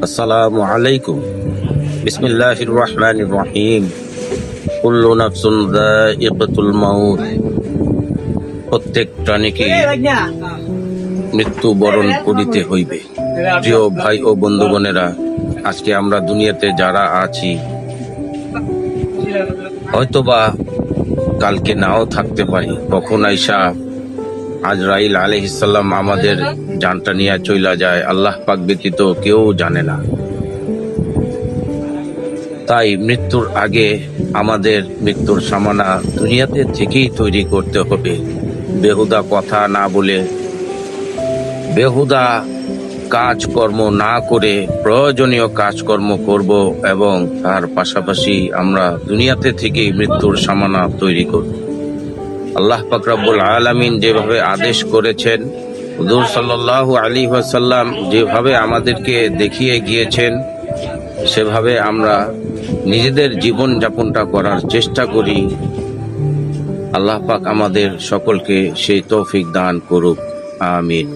আসসালামু আলাইকুম। বিসমিল্লাহির রহমানির রহিম। কুল্লু নাফসুন যায়িকাতুল মাউত। প্রত্যেক প্রাণীকে মৃত্যুবরণ করিতে হইবে। প্রিয় ভাই ও বন্ধুগণেরা, আজকে আমরা দুনিয়াতে যারা আছি, হয়তোবা কালকে নাও থাকতে পারি। কখন আইসা আজরাইল আলাইহিস সালাম আমাদের জানটা নিয়ে চইলা যায়, আল্লাহ পাক ব্যতীত কেউ জানে না। তাই মৃত্যুর আগে আমাদের মৃত্যুর সামানা দুনিয়াতে থেকেই তৈরি করতে হবে। বেহুদা কথা না বলে, বেহুদা কাজকর্ম না করে প্রয়োজনীয় কাজকর্ম করব এবং তার পাশাপাশি আমরা দুনিয়াতে থেকেই মৃত্যুর সামানা তৈরি করব। আল্লাহ পাক রব্বুল আলামিন যেভাবে আদেশ করেছেন, হুজুর সাল্লাল্লাহু আলাইহি ওয়াসাল্লাম যেভাবে আমাদেরকে দেখিয়ে গিয়েছেন, সেভাবে আমরা নিজেদের জীবন যাপনটা করার চেষ্টা করি। আল্লাহ পাক আমাদের সকলকে সেই তৌফিক দান করুক। আমিন।